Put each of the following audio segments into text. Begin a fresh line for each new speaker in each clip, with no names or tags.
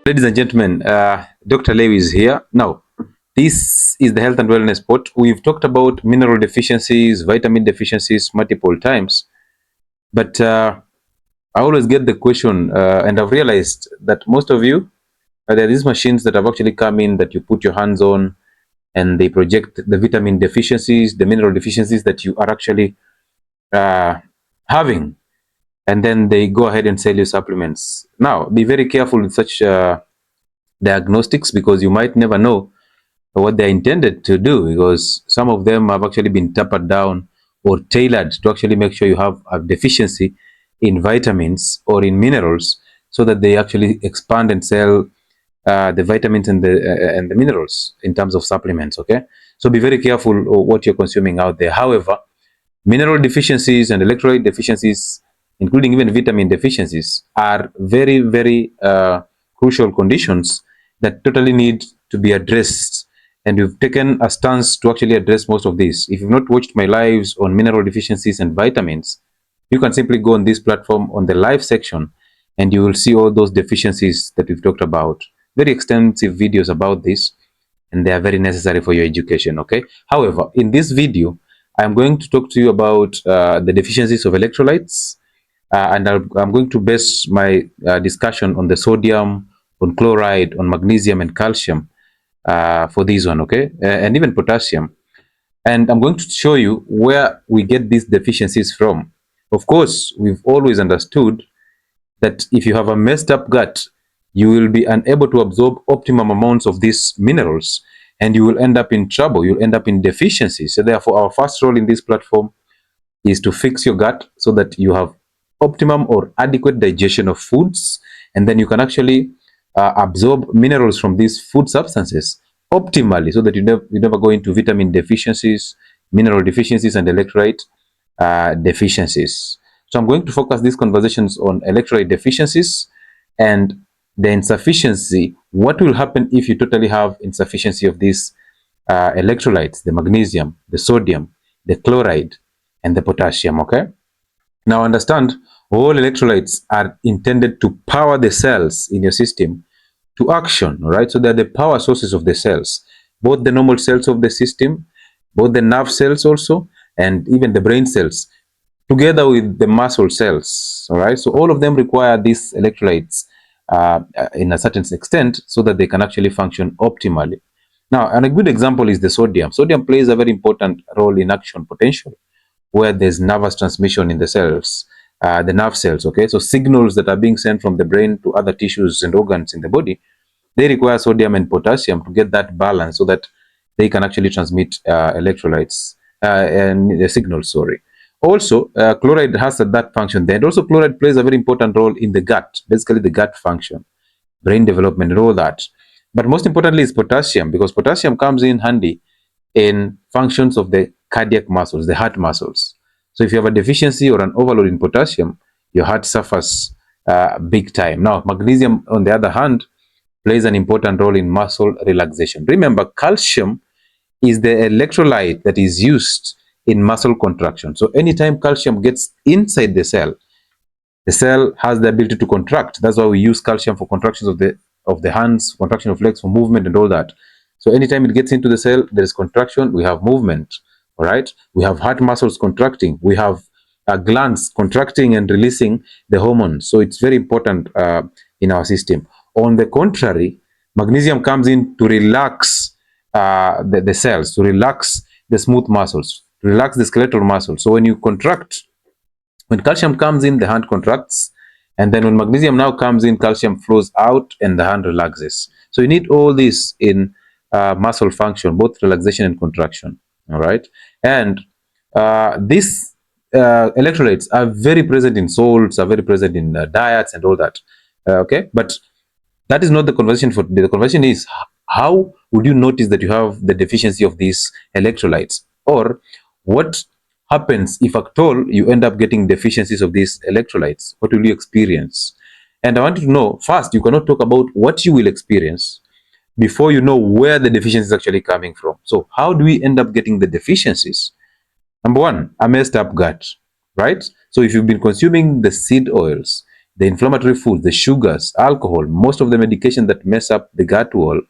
Ladies and gentlemen, Dr. Lewy is here. Now, this is the Health and Wellness Spot. We've talked about mineral deficiencies, vitamin deficiencies multiple times, but I always get the question, and I've realized that most of you, there are these machines that have actually come in that you put your hands on and they project the vitamin deficiencies, the mineral deficiencies that you are actually having, and then they go ahead and sell you supplements. Now, be very careful with such diagnostics, because you might never know what they're intended to do, because some of them have actually been tapered down or tailored to actually make sure you have a deficiency in vitamins or in minerals, so that they actually expand and sell the vitamins and the minerals in terms of supplements. Okay, so be very careful what you're consuming out there. However, mineral deficiencies and electrolyte deficiencies, including even vitamin deficiencies, are very crucial conditions that totally need to be addressed. And we've taken a stance to actually address most of these. If you've not watched my lives on mineral deficiencies and vitamins, you can simply go on this platform on the live section and you will see all those deficiencies that we've talked about. Very extensive videos about this, and they are very necessary for your education. Okay. However, in this video, I'm going to talk to you about the deficiencies of electrolytes, and I'm going to base my discussion on the sodium, on chloride, on magnesium and calcium for this one, okay, and even potassium. And I'm going to show you where we get these deficiencies from. Of course, we've always understood that if you have a messed up gut, you will be unable to absorb optimum amounts of these minerals, and you will end up in trouble. You'll end up in deficiencies. So therefore, our first role in this platform is to fix your gut so that you have optimum or adequate digestion of foods, and then you can actually absorb minerals from these food substances optimally, so that you never go into vitamin deficiencies, mineral deficiencies, and electrolyte deficiencies. So I'm going to focus these conversations on electrolyte deficiencies and the insufficiency. What will happen if you totally have insufficiency of these electrolytes, the magnesium, the sodium, the chloride, and the potassium. Okay. Now understand, all electrolytes are intended to power the cells in your system to action, right? So they're the power sources of the cells, both the normal cells of the system, both the nerve cells also, and even the brain cells, together with the muscle cells, all right? So all of them require these electrolytes in a certain extent so that they can actually function optimally. Now, and a good example is the sodium. Sodium plays a very important role in action potential, where there's nervous transmission in the cells, the nerve cells, okay? So signals that are being sent from the brain to other tissues and organs in the body, they require sodium and potassium to get that balance so that they can actually transmit electrolytes and the signals, sorry. Also, chloride has that function there. And also chloride plays a very important role in the gut, basically the gut function, brain development and all that. But most importantly is potassium, because potassium comes in handy in functions of the cardiac muscles, the heart muscles. So if you have a deficiency or an overload in potassium, your heart suffers big time. Now, magnesium, on the other hand, plays an important role in muscle relaxation. Remember, calcium is the electrolyte that is used in muscle contraction. So anytime calcium gets inside the cell has the ability to contract. That's why we use calcium for contractions of the hands, contraction of legs for movement and all that. So anytime it gets into the cell, there is contraction, we have movement. All right, we have heart muscles contracting, we have glands contracting and releasing the hormones. So it's very important in our system. On the contrary, magnesium comes in to relax the cells, to relax the smooth muscles, to relax the skeletal muscles. So when you contract, when calcium comes in, the hand contracts, and then when magnesium now comes in, calcium flows out and the hand relaxes. So you need all this in muscle function, both relaxation and contraction. All right, and these electrolytes are very present in salts, are very present in diets and all that. Okay, but that is not the conversation for today. The conversation is, how would you notice that you have the deficiency of these electrolytes, or what happens if at all you end up getting deficiencies of these electrolytes? What will you experience? And I want you to know, first, you cannot talk about what you will experience before you know where the deficiency is actually coming from. So how do we end up getting the deficiencies? Number one, a messed up gut, right? So if you've been consuming the seed oils, the inflammatory foods, the sugars, alcohol, most of the medication that mess up the gut wall,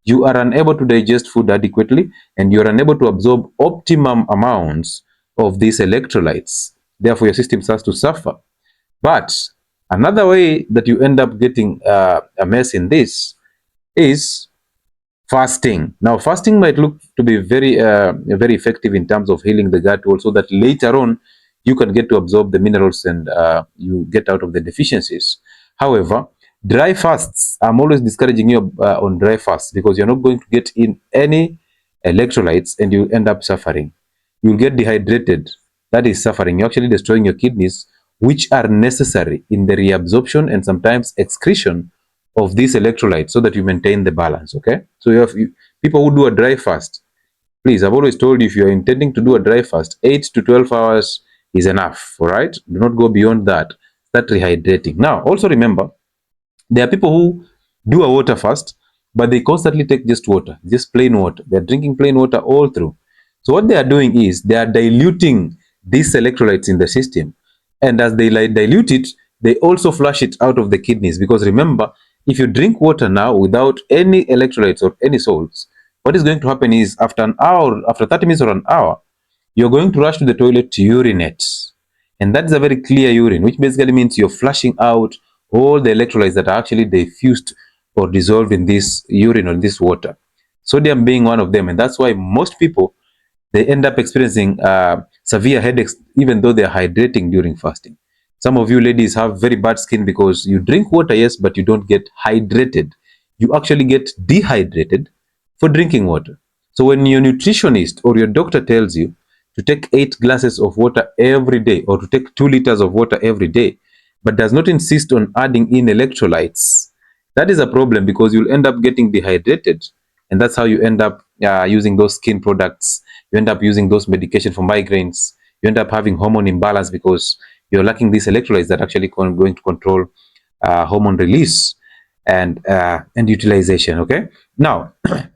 you are unable to digest food adequately, and you are unable to absorb optimum amounts of these electrolytes. Therefore, your system starts to suffer. But another way that you end up getting a mess in this is fasting. Now, fasting might look to be very effective in terms of healing the gut wall, so that later on you can get to absorb the minerals and you get out of the deficiencies. However, dry fasts, I'm always discouraging you on dry fasts, because you're not going to get in any electrolytes and you end up suffering. You'll get dehydrated. That is suffering. You're actually destroying your kidneys, which are necessary in the reabsorption and sometimes excretion of these electrolytes, so that you maintain the balance. Okay, so people who do a dry fast, please, I've always told you, if you're intending to do a dry fast, 8 to 12 hours is enough. All right, do not go beyond that. Start rehydrating. Now, also remember, there are people who do a water fast, but they constantly take just water, just plain water. They're drinking plain water all through. So what they are doing is they are diluting these electrolytes in the system. And as they dilute it, they also flush it out of the kidneys. Because remember, if you drink water now without any electrolytes or any salts, what is going to happen is after an hour, after 30 minutes or an hour, you're going to rush to the toilet to urinate. And that's a very clear urine, which basically means you're flushing out all the electrolytes that are actually diffused or dissolved in this urine or in this water. Sodium being one of them. And that's why most people, they end up experiencing severe headaches, even though they're hydrating during fasting. Some of you ladies have very bad skin because you drink water, yes, but you don't get hydrated. You actually get dehydrated for drinking water. So when your nutritionist or your doctor tells you to take 8 glasses of water every day, or to take 2 liters of water every day, but does not insist on adding in electrolytes, that is a problem, because you'll end up getting dehydrated. And that's how you end up using those skin products. You end up using those medication for migraines. You end up having hormone imbalance because you're lacking these electrolytes that are actually going to control hormone release and utilization. Okay, now,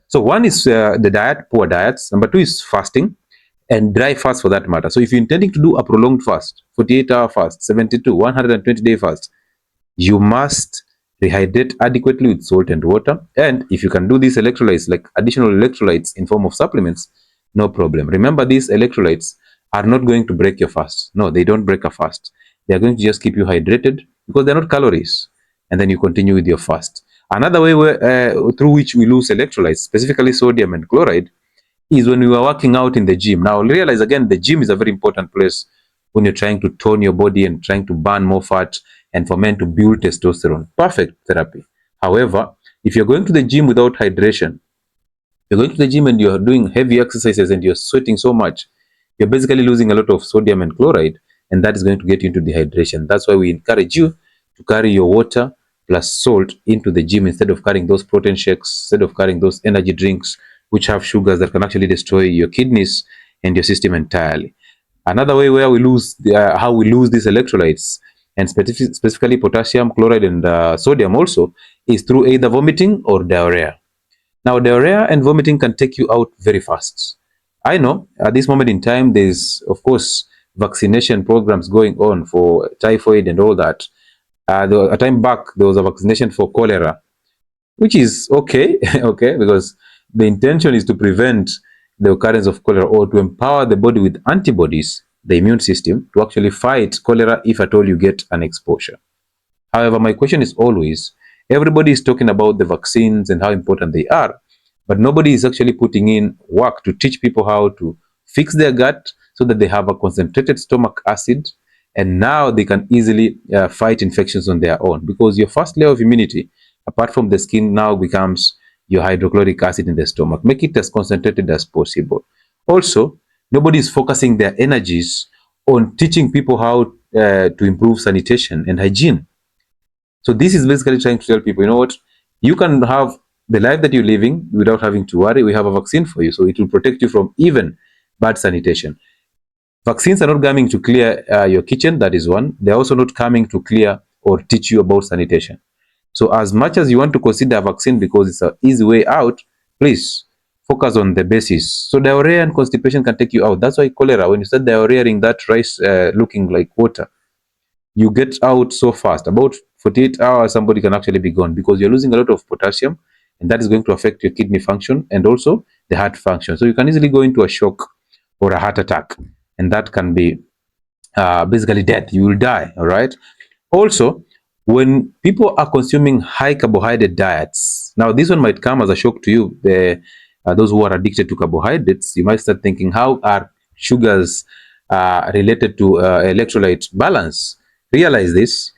so one is the diet, poor diets. Number 2 is fasting, and dry fast for that matter. So if you're intending to do a prolonged fast, 48-hour fast, 72, 120-day fast, you must rehydrate adequately with salt and water. And if you can do these electrolytes, like additional electrolytes in form of supplements, no problem. Remember, these electrolytes are not going to break your fast. No, they don't break a fast. They are going to just keep you hydrated, because they're not calories. And then you continue with your fast. Another way through which we lose electrolytes, specifically sodium and chloride, is when we are working out in the gym. Now, realize again, the gym is a very important place when you're trying to tone your body and trying to burn more fat, and for men to build testosterone. Perfect therapy. However, if you're going to the gym without hydration, you're going to the gym and you're doing heavy exercises and you're sweating so much, you're basically losing a lot of sodium and chloride, and that is going to get you into dehydration. That's why we encourage you to carry your water plus salt into the gym, instead of carrying those protein shakes, instead of carrying those energy drinks, which have sugars that can actually destroy your kidneys and your system entirely. Another way where we lose how we lose these electrolytes, and specifically potassium, chloride, and sodium also, is through either vomiting or diarrhea. Now, diarrhea and vomiting can take you out very fast. I know at this moment in time, there's, of course, vaccination programs going on for typhoid and all that. A time back, there was a vaccination for cholera, which is okay, okay, because the intention is to prevent the occurrence of cholera, or to empower the body with antibodies, the immune system, to actually fight cholera if at all you get an exposure. However, my question is always, everybody is talking about the vaccines and how important they are, but nobody is actually putting in work to teach people how to fix their gut, so that they have a concentrated stomach acid, and now they can easily fight infections on their own, because your first layer of immunity, apart from the skin, now becomes your hydrochloric acid in the stomach. Make it as concentrated as possible. Also, nobody is focusing their energies on teaching people how to improve sanitation and hygiene. So this is basically trying to tell people, you know what, you can have the life that you're living without having to worry. We have a vaccine for you, so it will protect you from even bad sanitation. Vaccines are not coming to clear your kitchen, that is one. They're also not coming to clear or teach you about sanitation. So as much as you want to consider a vaccine because it's an easy way out, please focus on the basis. So diarrhea and constipation can take you out. That's why cholera, when you start diarrheaing that rice looking like water, you get out so fast. About 48 hours, somebody can actually be gone because you're losing a lot of potassium, and that is going to affect your kidney function and also the heart function. So you can easily go into a shock or a heart attack, and that can be basically death. You will die. All right. Also, when people are consuming high carbohydrate diets, now this one might come as a shock to you. Those who are addicted to carbohydrates, you might start thinking, how are sugars related to electrolyte balance? Realize this,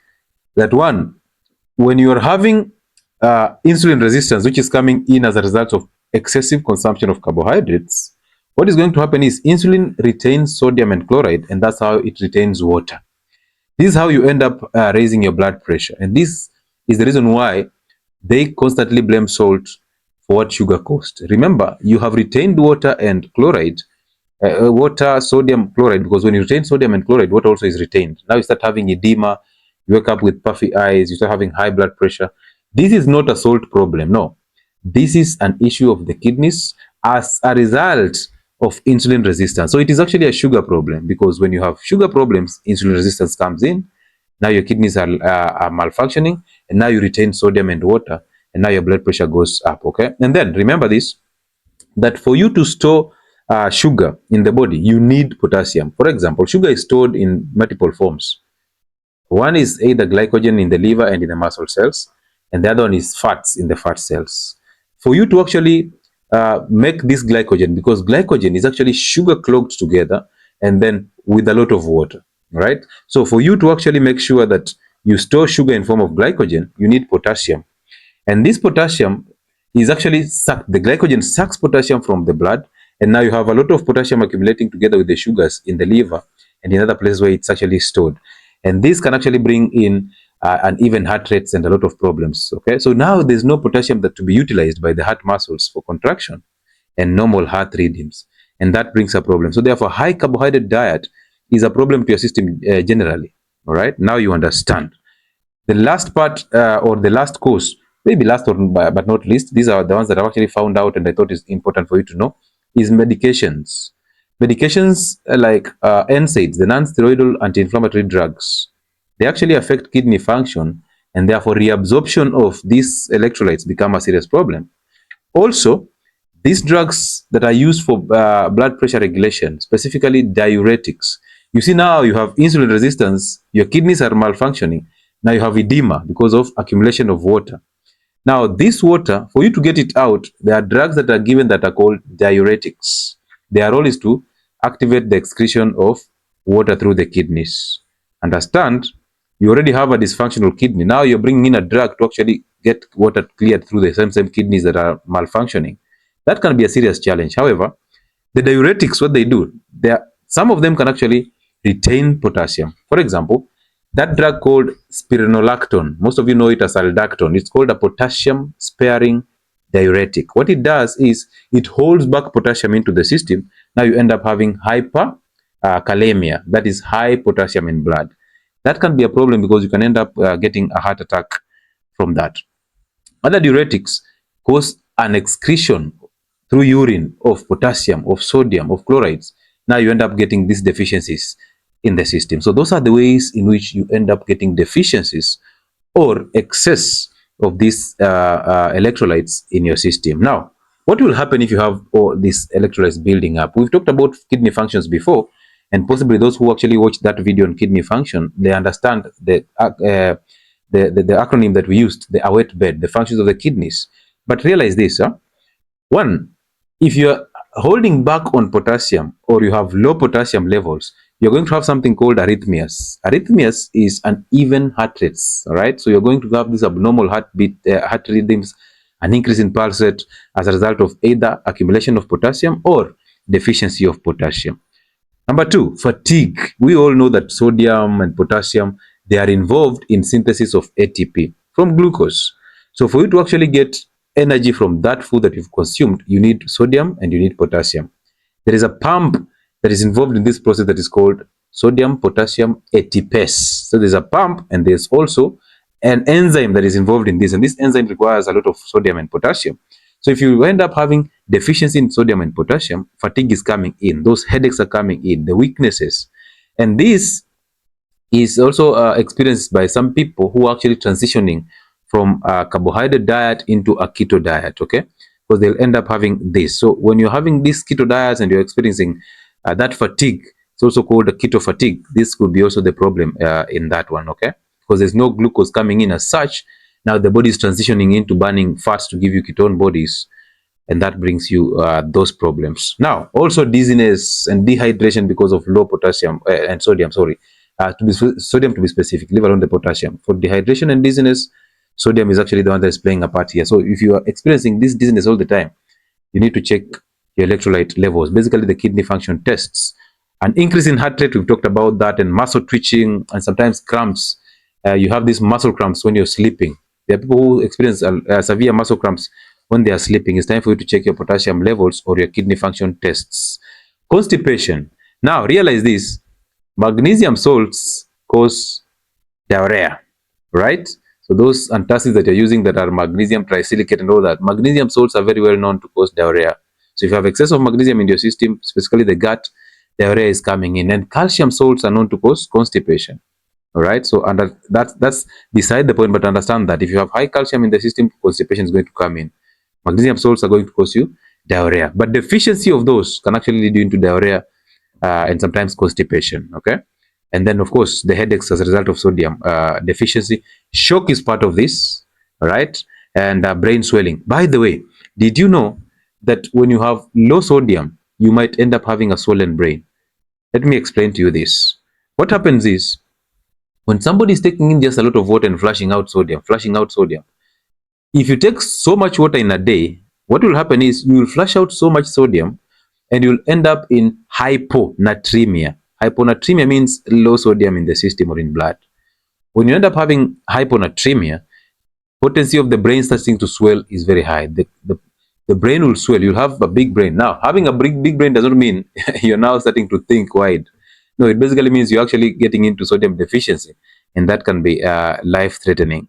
that one, when you are having insulin resistance, which is coming in as a result of excessive consumption of carbohydrates, what is going to happen is insulin retains sodium and chloride, and that's how it retains water. This is how you end up raising your blood pressure. And this is the reason why they constantly blame salt for what sugar caused. Remember, you have retained water and chloride, water, sodium, chloride, because when you retain sodium and chloride, water also is retained. Now you start having edema, you wake up with puffy eyes, you start having high blood pressure. This is not a salt problem, no. This is an issue of the kidneys as a result of insulin resistance. So it is actually a sugar problem, because when you have sugar problems, insulin resistance comes in. Now your kidneys are malfunctioning, and now you retain sodium and water, and now your blood pressure goes up. Okay, and then remember this, that for you to store sugar in the body, you need potassium. For example, sugar is stored in multiple forms. One is either glycogen in the liver and in the muscle cells, and the other one is fats in the fat cells. For you to actually make this glycogen, because glycogen is actually sugar clogged together and then with a lot of water, right? So for you to actually make sure that you store sugar in form of glycogen, you need potassium. And this potassium is actually sucked, the glycogen sucks potassium from the blood, and now you have a lot of potassium accumulating together with the sugars in the liver and in other places where it's actually stored. And this can actually bring in uneven heart rates and a lot of problems. Okay, so now there's no potassium that to be utilized by the heart muscles for contraction and normal heart rhythms, and that brings a problem. So therefore, high carbohydrate diet is a problem to your system generally. All right, now you understand. The last part or the last cause, maybe last or but not least, these are the ones that I've actually found out and I thought is important for you to know, is medications. Medications like NSAIDs, the non-steroidal anti-inflammatory drugs, they actually affect kidney function, and therefore reabsorption of these electrolytes become a serious problem. Also, these drugs that are used for blood pressure regulation, specifically diuretics, you see now you have insulin resistance, your kidneys are malfunctioning, now you have edema because of accumulation of water. Now this water, for you to get it out, there are drugs that are given that are called diuretics. Their role is to activate the excretion of water through the kidneys. Understand? You already have a dysfunctional kidney. Now you're bringing in a drug to actually get water cleared through the same kidneys that are malfunctioning. That can be a serious challenge. However, the diuretics, what they do, some of them can actually retain potassium. For example, that drug called spironolactone, most of you know it as aldactone. It's called a potassium sparing diuretic. What it does is it holds back potassium into the system. Now you end up having hyperkalemia, that is high potassium in blood. That can be a problem because you can end up getting a heart attack from that. Other diuretics cause an excretion through urine of potassium, of sodium, of chlorides. Now you end up getting these deficiencies in the system. So those are the ways in which you end up getting deficiencies or excess of these electrolytes in your system. Now, what will happen if you have all these electrolytes building up? We've talked about kidney functions before, and possibly those who actually watched that video on kidney function, they understand the acronym that we used, the await bed, the functions of the kidneys. But realize this, one, if you're holding back on potassium or you have low potassium levels, you're going to have something called arrhythmias. Arrhythmias is uneven heart rates, all right? So you're going to have this abnormal heartbeat, heart rhythms, an increase in pulse rate as a result of either accumulation of potassium or deficiency of potassium. Number two, fatigue. We all know that sodium and potassium, they are involved in synthesis of ATP from glucose. So for you to actually get energy from that food that you've consumed, you need sodium and you need potassium. There is a pump that is involved in this process that is called sodium potassium ATPase. So there's a pump and there's also an enzyme that is involved in this, and this enzyme requires a lot of sodium and potassium. So if you end up having deficiency in sodium and potassium, fatigue is coming in, those headaches are coming in, the weaknesses. And this is also experienced by some people who are actually transitioning from a carbohydrate diet into a keto diet, okay? Because they'll end up having this. So when you're having these keto diets and you're experiencing that fatigue, it's also called a keto fatigue. This could be also the problem in that one, okay? Because there's no glucose coming in as such. Now the body is transitioning into burning fats to give you ketone bodies, and that brings you those problems. Now, also dizziness and dehydration because of low potassium and sodium, sorry, sodium to be specific, leave alone the potassium. For dehydration and dizziness, sodium is actually the one that is playing a part here. So if you are experiencing this dizziness all the time, you need to check your electrolyte levels, basically the kidney function tests. An increase in heart rate, we've talked about that, and muscle twitching, and sometimes cramps. You have these muscle cramps when you're sleeping. There are people who experience severe muscle cramps when they are sleeping. It's time for you to check your potassium levels or your kidney function tests. Constipation. Now, realize this. Magnesium salts cause diarrhea, right? So those antacids that you're using that are magnesium trisilicate and all that, magnesium salts are very well known to cause diarrhea. So if you have excess of magnesium in your system, specifically the gut, diarrhea is coming in. And calcium salts are known to cause constipation. All right. So that's beside the point, but understand that if you have high calcium in the system, constipation is going to come in. Magnesium salts are going to cause you diarrhea, but deficiency of those can actually lead you into diarrhea and sometimes constipation. Okay. And then, of course, the headaches as a result of sodium deficiency. Shock is part of this, all right? And brain swelling. By the way, did you know that when you have low sodium, you might end up having a swollen brain? Let me explain to you this. What happens is, when somebody is taking in just a lot of water and flushing out sodium, if you take so much water in a day, what will happen is you will flush out so much sodium and you'll end up in hyponatremia. Hyponatremia means low sodium in the system or in blood. When you end up having hyponatremia, potency of the brain starting to swell is very high. The brain will swell. You'll have a big brain. Now, having a big brain doesn't mean you're now starting to think wide. No, it basically means you're actually getting into sodium deficiency, and that can be life-threatening.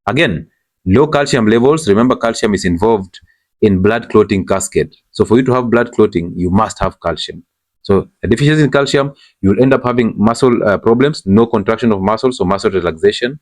Again, low calcium levels. Remember, calcium is involved in blood clotting cascade. So for you to have blood clotting, you must have calcium. So a deficiency in calcium, you'll end up having muscle problems, no contraction of muscles, so muscle relaxation.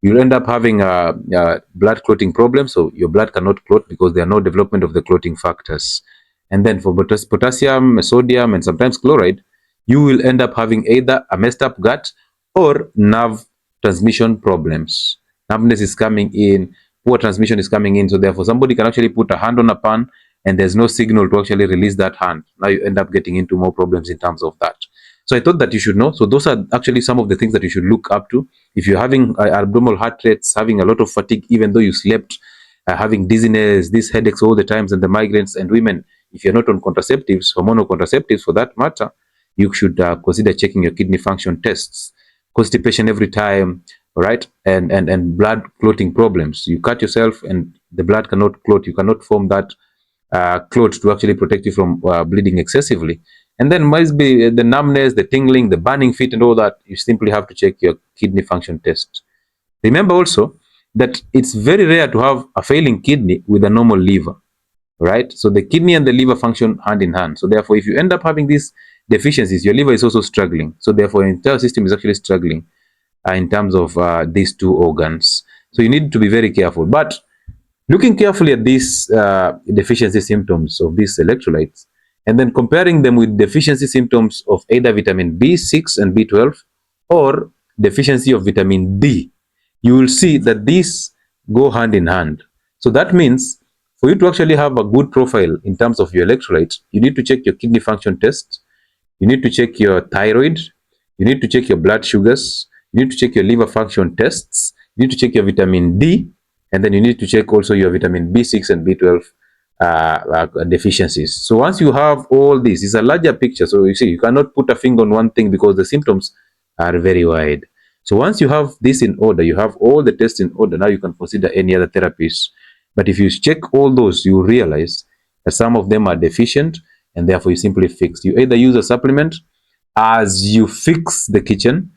You'll end up having blood clotting problems, so your blood cannot clot because there are no development of the clotting factors. And then for potassium, sodium, and sometimes chloride, you will end up having either a messed up gut or nerve transmission problems. Numbness is coming in, poor transmission is coming in, so therefore somebody can actually put a hand on a pan and there's no signal to actually release that hand. Now you end up getting into more problems in terms of that. So I thought that you should know. So those are actually some of the things that you should look up to. If you're having abnormal heart rates, having a lot of fatigue, even though you slept, having dizziness, these headaches all the times, and the migraines, and women, if you're not on contraceptives, hormonal contraceptives for that matter, you should consider checking your kidney function tests. Constipation every time, all right, and blood clotting problems. You cut yourself and the blood cannot clot. You cannot form that clot to actually protect you from bleeding excessively. And then must be the numbness, the tingling, the burning feet, and all that. You simply have to check your kidney function test. Remember also that it's very rare to have a failing kidney with a normal liver, right? So the kidney and the liver function hand in hand. So therefore, if you end up having these deficiencies, your liver is also struggling. So therefore, your entire system is actually struggling in terms of these two organs. So you need to be very careful. But looking carefully at these deficiency symptoms of these electrolytes, and then comparing them with deficiency symptoms of either vitamin B6 and B12 or deficiency of vitamin D, you will see that these go hand in hand. So that means for you to actually have a good profile in terms of your electrolytes, you need to check your kidney function test, you need to check your thyroid, you need to check your blood sugars, you need to check your liver function tests, you need to check your vitamin D, and then you need to check also your vitamin B6 and B12 deficiencies. So once you have all this, it's a larger picture. So you see, you cannot put a finger on one thing because the symptoms are very wide. So once you have this in order, you have all the tests in order, now you can consider any other therapies. But if you check all those, you realize that some of them are deficient and therefore you simply fix. You either use a supplement as you fix the kitchen,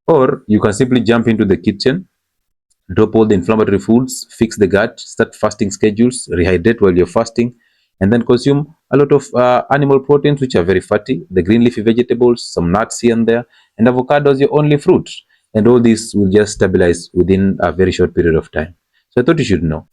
or you can simply jump into the kitchen, drop all the inflammatory foods, fix the gut, start fasting schedules, rehydrate while you're fasting, and then consume a lot of animal proteins, which are very fatty, the green leafy vegetables, some nuts here and there, and avocado is your only fruit. and all this will just stabilize within a very short period of time. So I thought you should know.